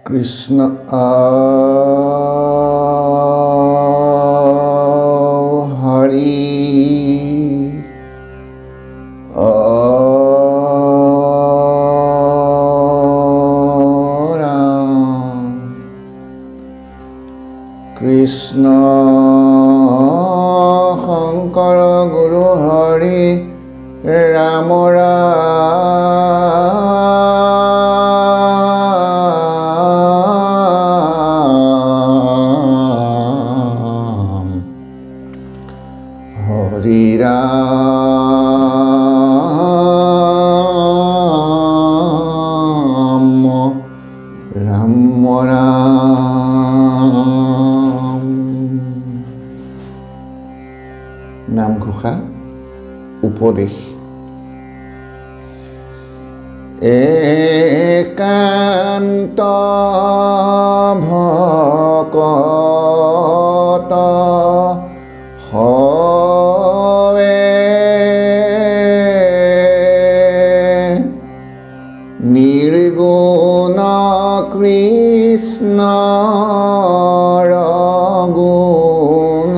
কৃষ্ণ হৰি ৰাম কৃষ্ণ শংকৰ গুৰু হৰি ৰাম ৰাম হৰি ৰাম ৰাম ৰাম। নামঘোষা উপদেশ। একান্ত ভকত হৱে নিৰ্গুণ কৃষ্ণৰ গুণ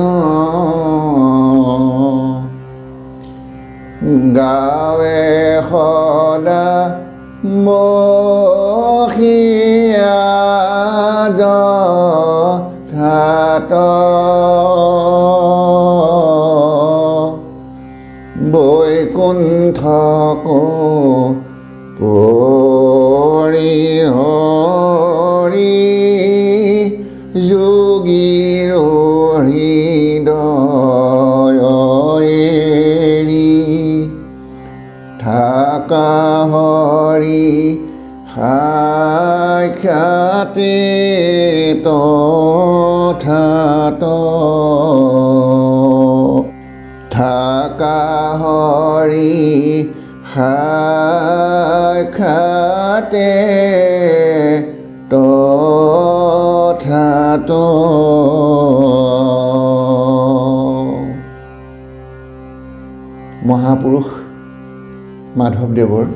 গাৱে সদা মহিয়া যথাত বৈকুণ্ঠকো পৰিহৰি যোগীৰ হৃদয় এৰি থাকা হৰি সাক্ষাতে তথাত থাকা হৰি সাক্ষাতে তথাত। মহাপুৰুষ মাধৱদেৱৰ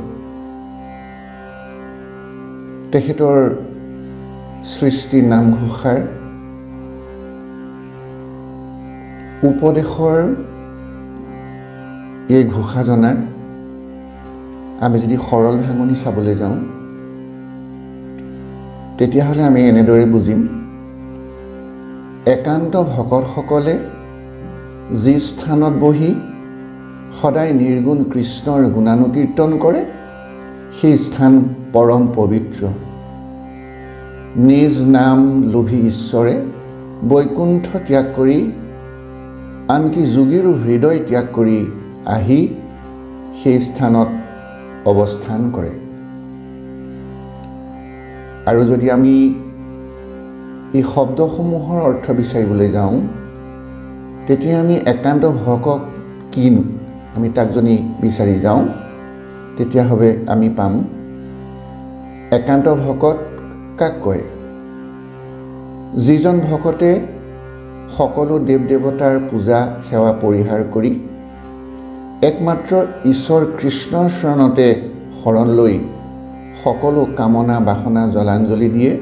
তেখেতৰ সৃষ্টি নামঘোষাৰ উপদেশৰ এই ঘোষাজনাৰ আমি যদি সৰল ভাঙনি চাবলৈ যাওঁ তেতিয়াহ'লে আমি এনেদৰে বুজিম, একান্ত ভকতসকলে যি স্থানত বহি সদায় নিৰ্গুণ কৃষ্ণৰ গুণানুকীৰ্তন কৰে সেই স্থান পৰম পবিত্ৰ। নিজ নাম লোভী ঈশ্বৰে বৈকুণ্ঠ ত্যাগ কৰি আনকি যোগীৰ হৃদয় ত্যাগ কৰি আহি সেই স্থানত অৱস্থান কৰে। আৰু যদি আমি এই শব্দসমূহৰ অৰ্থ বিচাৰিবলৈ যাওঁ তেতিয়া আমি একান্ত ভকত কিনো আমি তাক যদি বিচাৰি যাওঁ তেতিয়াহ'লে আমি পাম, একান্ত ভকত কাক কয়? যিজন ভকতে সকলো দেৱ দেৱতাৰ পূজা সেৱা পৰিহাৰ কৰি একমাত্ৰ ঈশ্বৰ কৃষ্ণৰ চৰণতে শৰণ লৈ সকলো কামনা বাসনা জলাঞ্জলি দিয়ে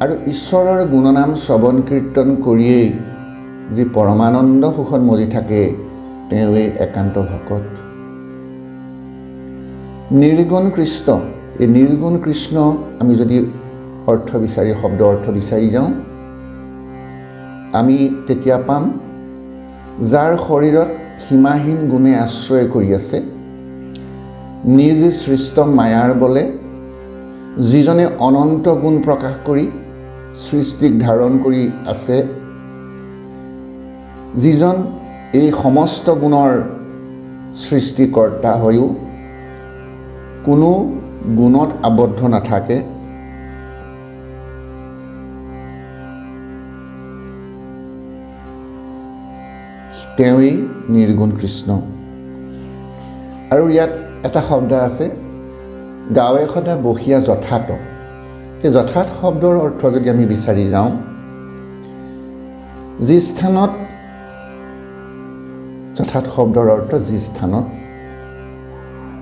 আৰু ঈশ্বৰৰ গুণনাম শ্ৰৱণ কীৰ্তন কৰিয়েই যি পৰমানন্দ সুখত মজি থাকে তেওঁৱেই একান্ত ভকত। নিৰ্গুণ কৃষ্ণ, এই নিৰ্গুণ কৃষ্ণ আমি যদি অৰ্থ বিচাৰি শব্দ অৰ্থ বিচাৰি যাওঁ আমি তেতিয়া পাম, যাৰ শৰীৰত সীমাহীন গুণে আশ্ৰয় কৰি আছে, নিজ সৃষ্ট মায়াৰ বলে যিজনে অনন্ত গুণ প্ৰকাশ কৰি সৃষ্টিক ধাৰণ কৰি আছে, যিজন এই সমস্ত গুণৰ সৃষ্টিকৰ্তা হৈও কোনো গুণত আবদ্ধ নাথাকে, তেওঁৱেই নিৰ্গুণ কৃষ্ণ। আৰু ইয়াত এটা শব্দ আছে, গাৱে সদা বসিয়া যথাত। এই যথাত শব্দৰ অৰ্থ যদি আমি বিচাৰি যাওঁ, যি স্থানত, যথাত শব্দৰ অৰ্থ যি স্থানত,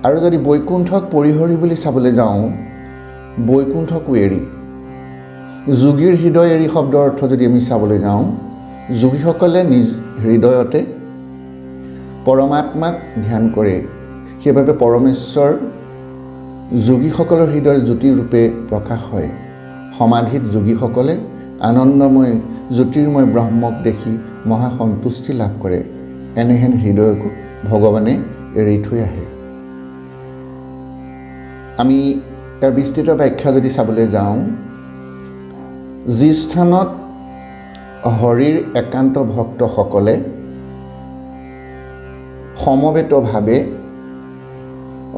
আৰু যদি বৈকুণ্ঠক পৰিহৰি বুলি চাবলৈ যাওঁ, বৈকুণ্ঠকো এৰি যোগীৰ হৃদয় এৰি শব্দৰ অৰ্থ যদি আমি চাবলৈ যাওঁ, যোগীসকলে নিজ হৃদয়তে পৰমাত্মাক ধ্যান কৰে। সেইবাবে পৰমেশ্বৰ যোগীসকলৰ হৃদয়ৰ জ্যোতিৰূপে প্ৰকাশ হয়। সমাধিত যোগীসকলে আনন্দময় জ্যোতিৰ্ময় ব্ৰহ্মক দেখি মহা সন্তুষ্টি লাভ কৰে। এনেহেন হৃদয়কো ভগৱানে এৰি থৈ আহে। আমি তাৰ বিস্তৃত ব্যাখ্যা যদি চাবলৈ যাওঁ, যি স্থানত হৰিৰ একান্ত ভক্তসকলে সমবেতভাৱে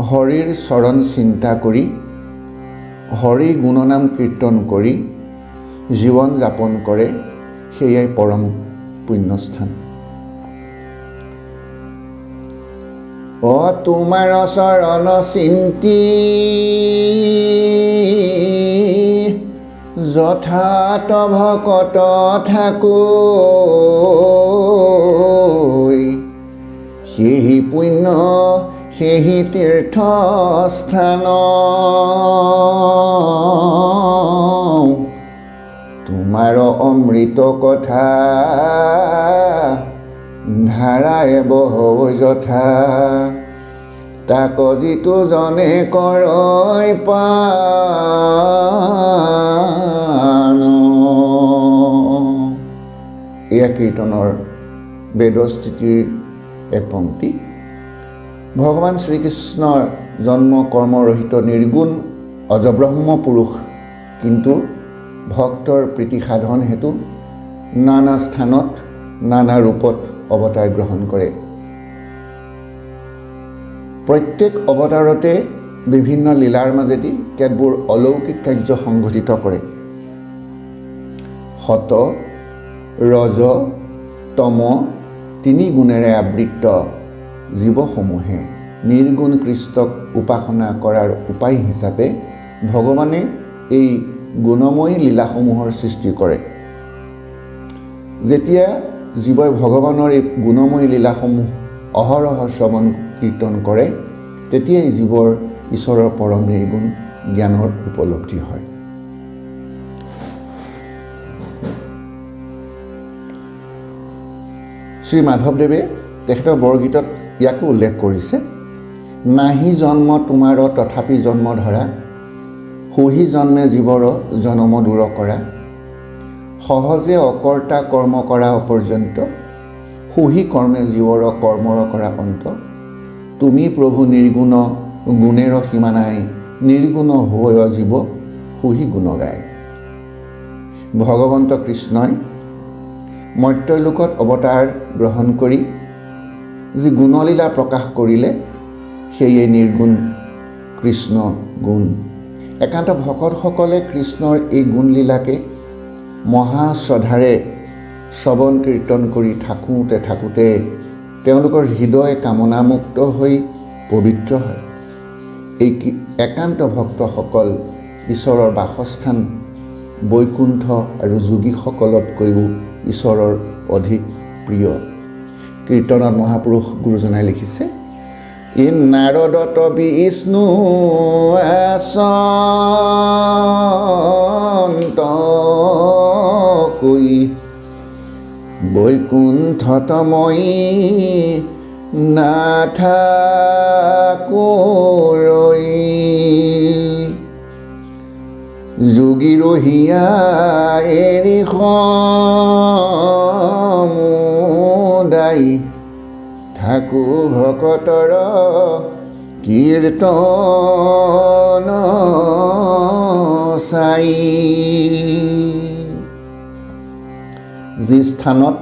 হৰিৰ চৰণ চিন্তা কৰি হৰি গুণনাম কীৰ্তন কৰি জীৱন যাপন কৰে, সেয়াই পৰম পুণ্যস্থান। তোমাৰ চৰণ চিন্তি যথাত ভকত থাকৈ, সেহি পুণ্য সেহি তীৰ্থস্থান। তোমাৰ অমৃত কথা ধাৰায় বহৈ যথা, তাক যিটো জনে কৰৈ পান। এয়া কীৰ্তনৰ বেদস্থিতিৰ এক পংক্তি। ভগৱান শ্ৰীকৃষ্ণৰ জন্ম কৰ্মৰহিত নিৰ্গুণ অজব্ৰহ্ম পুৰুষ, কিন্তু ভক্তৰ প্ৰীতি সাধন হেতু নানা স্থানত নানা ৰূপত অৱতাৰ গ্ৰহণ কৰে। প্ৰত্যেক অৱতাৰতে বিভিন্ন লীলাৰ মাজেদি কেতবোৰ অলৌকিক কাৰ্য সংঘটিত কৰে। সত, ৰজ, তম তিনি গুণেৰে আবৃত্ত জীৱসমূহে নিৰ্গুণ কৃষ্ণক উপাসনা কৰাৰ উপায় হিচাপে ভগৱানে এই গুণময়ী লীলাসমূহৰ সৃষ্টি কৰে। যেতিয়া জীৱই ভগৱানৰ এই গুণময়ী লীলাসমূহ অহৰহ শ্ৰৱণ কীৰ্তন কৰে, তেতিয়াই জীৱৰ ঈশ্বৰৰ পৰম নিৰ্গুণ জ্ঞানৰ উপলব্ধি হয়। শ্ৰী মাধৱদেৱে তেখেতৰ বৰগীতত ইয়াকো উল্লেখ কৰিছে, নাহি জন্ম তোমাৰ তথাপি জন্ম ধৰা, সুহি জন্মে জীৱৰ জনম দূৰ কৰা, সহজে অকৰ্তা কৰ্ম কৰা অপৰ্যন্ত, সুহি কৰ্মে জীৱৰ কৰ্মৰ কৰা অন্ত, তুমি প্ৰভু নিৰ্গুণ গুণেৰ সীমা নাই, নিৰ্গুণ হৈ জীৱ সুহি গুণ গায়। ভগৱন্ত কৃষ্ণই মৰ্ত্যলোকত অৱতাৰ গ্ৰহণ কৰি যি গুণলীলা প্ৰকাশ কৰিলে, সেয়ে নিৰ্গুণ কৃষ্ণ গুণ। একান্ত ভকতসকলে কৃষ্ণৰ এই গুণলীলাকে মহা শ্ৰদ্ধাৰে শ্ৰৱণ কীৰ্তন কৰি থাকোঁতে তেওঁলোকৰ হৃদয় কামনামুক্ত হৈ পবিত্ৰ হয়। এই একান্ত ভক্তসকল ঈশ্বৰৰ বাসস্থান বৈকুণ্ঠ আৰু যোগীসকলতকৈও ঈশ্বৰৰ অধিক প্ৰিয়। কীৰ্তনত মহাপুৰুষ গুৰুজনাই লিখিছে, ই নাৰদত বিষ্ণু আসন্ত কৈ, বৈকুণ্ঠতময়ী নাথাকৈ, যোগী ৰহিয়া এৰি সমুদায়, থাকো ভকতৰ কীৰ্তন চাই। যি স্থানত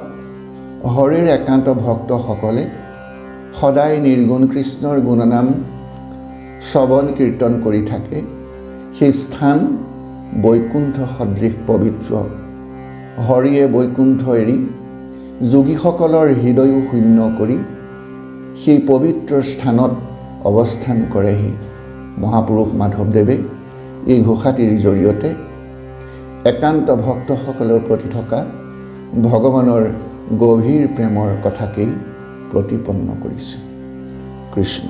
হৰিৰ একান্ত ভক্তসকলে সদায় নিৰ্গুণ কৃষ্ণৰ গুণনাম শ্ৰৱণ কীৰ্তন কৰি থাকে, সেই স্থান বৈকুণ্ঠ সদৃশ পবিত্ৰ। হৰিয়ে বৈকুণ্ঠ এৰি যোগীসকলৰ হৃদয়ো শূন্য কৰি সেই পবিত্ৰ স্থানত অৱস্থান কৰেহি। মহাপুৰুষ মাধৱদেৱে এই ঘোষাটিৰ জৰিয়তে একান্ত ভক্তসকলৰ প্ৰতি থকা ভগৱানৰ গভীৰ প্ৰেমৰ কথাকেই প্ৰতিপন্ন কৰিছে। কৃষ্ণ।